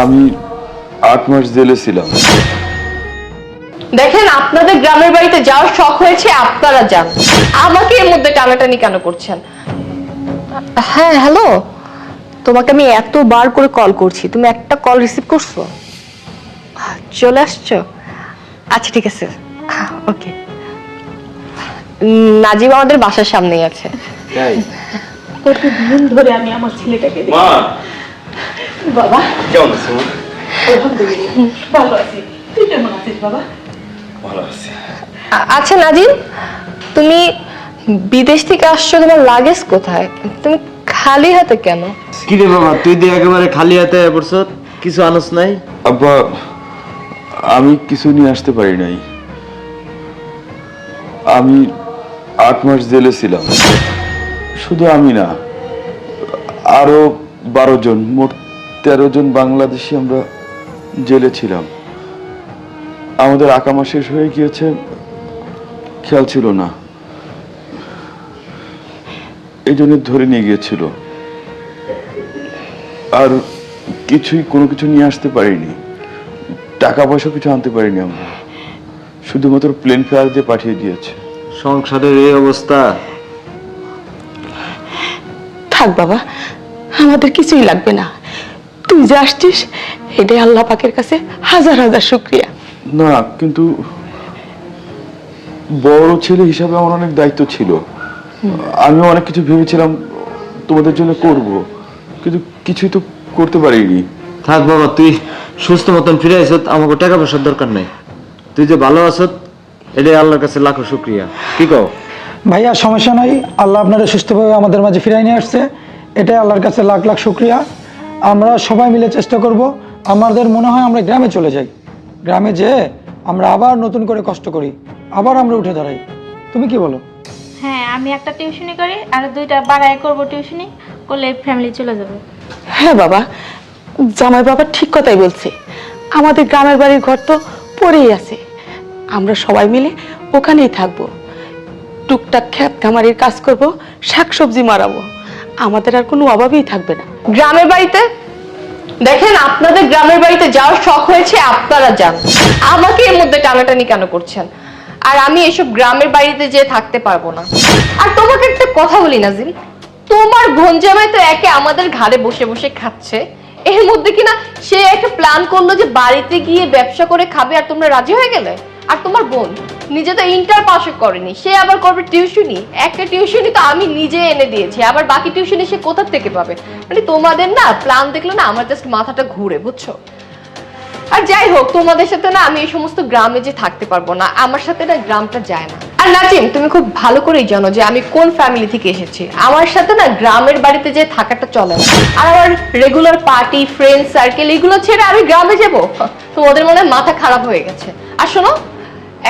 আমি 8 মাস জেলে ছিলাম। দেখেন, আপনাদের গ্রামের বাড়িতে যাওয়ার শখ হয়েছে, আপনারা যান। আমাকে এর মধ্যে টানাটানি কেন করছেন? হ্যাঁ, হ্যালো। তোমাকে আমি এতবার করে কল করছি, তুমি একটা কল রিসিভ করছো? চলে আসছো? আচ্ছা, ঠিক আছে, ওকে। নাজিব আমাদের বাসার সামনেই আছে। তাই? কতদিন ধরে আমি আমার ছেলেটাকে দেখি। মা, বাবা কেমন আছো মা? আলহামদুলিল্লাহ ভালো আছি। তুই কেমন আছিস বাবা? ভালো আছি। আচ্ছা নাজিব, তুমি বিদেশ থেকে আসছো, তোমার লাগেজ কোথায়? তুমি খালি হাতে কেন? কি রে বাবা, তুই দিয়ে একেবারে খালি হাতে পড়ছ, কিছু আনস নাই? আব্বা, আমি কিছু নিয়ে আসতে পারি নাই। আমি 8 মাস জেলে ছিলাম। শুধু আমি না, আরো 12 জন, মোট 13 জন বাংলাদেশি আমরা জেলে ছিলাম। আমাদের আকামা শেষ হয়ে গিয়েছে, খেয়াল ছিল না, এই জন্য ধরে নিয়ে গিয়েছিল। আর কোনো কিছু নিয়ে আসতে পারিনি, টাকা পয়সা কিছু আনতে পারিনি আমরা, শুধুমাত্র প্লেন ফেয়ার দিয়ে পাঠিয়ে দিয়েছে। সংসারের এই অবস্থা। থাক বাবা, আমাদের কিছুই লাগবে না। তুই যে আসছিস এটাই আল্লাহ পাকের কাছে হাজার হাজার শুকরিয়া। না, কিন্তু বড় ছেলে হিসাবে আমার অনেক দায়িত্ব ছিল। আমি অনেক কিছু ভেবেছিলাম তোমাদের জন্য করব, কিন্তু কিছুই তো করতে পারিনি। থাক বাবা, তুই সুস্থ মতন ফিরে আইস, আমাকে টাকা পয়সার দরকার নাই। তুই যে ভালো আছ এটাই আল্লাহর কাছে লাখো শুকরিয়া। কি কও? ভাইয়া সমস্যা নাই, আল্লাহ আপনারা সুস্থভাবে আমাদের মাঝে ফিরাই নিয়ে আসছে, এটাই আল্লাহর কাছে লাখ লাখ শুকরিয়া। আমরা সবাই মিলে চেষ্টা করব, আমাদের মনে হয় আমরা গ্রামে চলে যাই, গ্রামে যেয়ে আমরা আবার নতুন করে কষ্ট করি, আবার আমরা উঠে দাঁড়াই। তুমি কি বলো? হ্যাঁ, আমি একটা টিউশনি করি আর 2টা বাড়ায় করব, টিউশনি করলে ফ্যামিলি চলে যাবে। হ্যাঁ বাবা, জামাই বাবা ঠিক কথাই বলছে। আমাদের গ্রামের বাড়ির ঘর তো পড়েই আছে, আমরা সবাই মিলে ওখানেই থাকবো, টুকটাক ক্ষেত খামারির কাজ করব, শাকসবজি মারাবো, আমাদের আর কোনো অভাবই থাকবে না। গ্রামের বাড়িতে দেখেন, আপনাদের গ্রামের বাড়িতে যাওয়ার শখ হয়েছে, আপনারা যান। আমাকে এর মধ্যে টানাটানি কেন করছেন? আর আমি এসব গ্রামের বাড়িতে যেয়ে থাকতে পারবো না। আর তোমাকে একটা কথা বলি নাজিম, তোমার ভঞ্জামাই তো একে আমাদের ঘাড়ে বসে বসে খাচ্ছে, এর মধ্যে কিনা সে একটা প্ল্যান করলো যে বাড়িতে গিয়ে ব্যবসা করে খাবে, আর তোমরা রাজি হয়ে গেলে। আর তোমার বোন নিজে তো ইন্টার পাস করেনি, সে আবার করবে টিউশনি। একটা টিউশনি তো আমি নিজে এনে দিয়েছি, আবার বাকি টিউশনি সে কোথা থেকে পাবে? মানে তোমাদের না প্ল্যান দেখলে না আমার জাস্ট মাথাটা ঘুরে, বুঝছো? আর যাই হোক, তোমাদের সাথে না আমি এই সমস্ত গ্রামে যে থাকতে পারবো না, আমার সাথে না গ্রামটা যায় না। আর নাজিম, তুমি খুব ভালো করেই জানো যে আমি কোন ফ্যামিলি থেকে এসেছি, আমার সাথে না গ্রামের বাড়িতে যে থাকাটা চলে না। আর আমার রেগুলার পার্টি, ফ্রেন্ড সার্কেল এগুলো ছেড়ে আমি গ্রামে যাবো? তোমাদের মনে হয় মাথা খারাপ হয়ে গেছে। আর শোনো,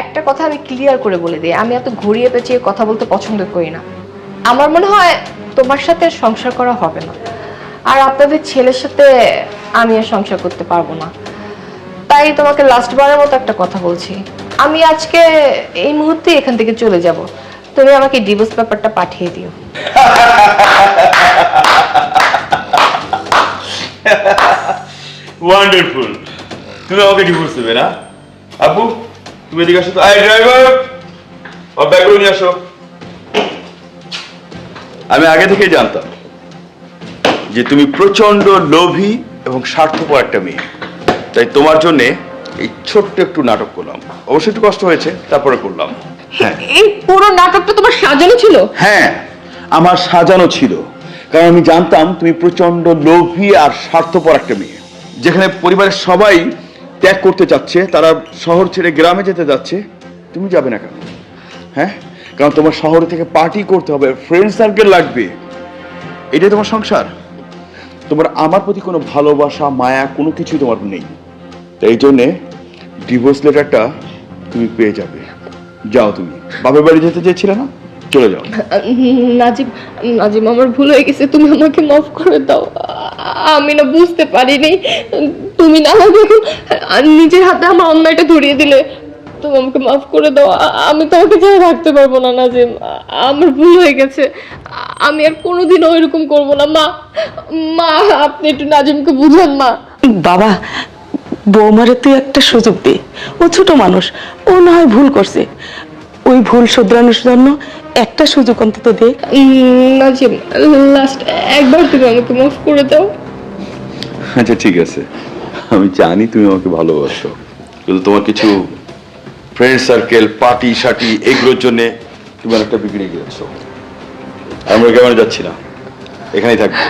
একটা কথা আমি ক্লিয়ার করে বলে দিই, আমি এত ঘুরিয়ে পেঁচিয়ে কথা বলতে পছন্দ করি না। আমার মনে হয় তোমার সাথে সংসার করা হবে না, আর আপনাদের ছেলের সাথে আমি আর সংসার করতে পারবো না। তাই তোমাকে লাস্ট বারের মতো একটা কথা বলছি, আমি আজকে এই মুহূর্তে এখান থেকে চলে যাব, তুমি আমাকে ডিভোর্স পেপারটা পাঠিয়ে দিও। ওয়ান্ডারফুল, তুমি আমাকে ডিভোর্স দেবে না? আপু, তুমি এদিকে আসো তো। আই ড্রাইভার, ও ব্যাগগুলো নিয়ে আসো। আমি আগে থেকেই জানতাম যে তুমি প্রচন্ড লোভী এবং স্বার্থপর একটা মেয়ে, তাই তোমার জন্য এই ছোট্ট একটু নাটক করলাম। অবশ্যই একটু কষ্ট হয়েছে, তারপরে করলাম। হ্যাঁ, এই পুরো নাটকটা তোমার সাজানো ছিল? হ্যাঁ, আমার সাজানো ছিল, কারণ আমি জানতাম তুমি প্রচন্ড লোভী আর স্বার্থপর একটা মেয়ে। যেখানে পরিবারের সবাই ত্যাগ করতে চাচ্ছে, তারা শহর ছেড়ে গ্রামে যেতে যাচ্ছে, তুমি যাবে না কেন? হ্যাঁ, কারণ তোমার শহরে থেকে পার্টি করতে হবে, ফ্রেন্ড সার্কেল লাগবে, এটাই তোমার সংসার। তোমার আমার প্রতি কোনো ভালোবাসা, মায়া কোনো কিছুই তোমার নেই। তাই এই জন্যে ডিভোর্স লেটারটা তুমি পেয়ে যাবে। যাও, তুমি বাপের বাড়ি যেতে চেয়েছিলে না, চলে যাও। নাজিম, নাজিম, আমার ভুল হয়ে গেছে, তুমি আমাকে মাফ করে দাও। আমি না বুঝতে পারিনি, তুমি না আমাকে এখন নিজের হাতে আমার অন্যায়টা ধরিয়ে দিলে। তুমি আমাকে মাফ করে দাও। আমি তোমাকে ছেড়ে থাকতে পারবো না নাজিম। আমার ভুল হয়ে গেছে, আমি আর কোনোদিনও এরকম করবো না। মা মা আপনি একটু নাজিমকে বুঝান মা। বাবা, বৌমারে তুই একটা সুযোগ দে। ও ছোট মানুষ, ও না হয় ভুল করছে, ওই ভুল শুধরানোর জন্য একটা সুযোগ অন্তত দে। নাজিম লাস্ট একবার তুমি আমাকে মাফ করে দাও। আচ্ছা ঠিক আছে, আমি জানি তুমি আমাকে ভালোবাসো, কিন্তু তোমার কিছু ফ্রেন্ড সার্কেল, পার্টি শার্টি এগুলোর জন্য তুমি অনেকটা বিগড়ে গিয়েছো। আমরা কেমন যাচ্ছি না, এখানেই থাকবো।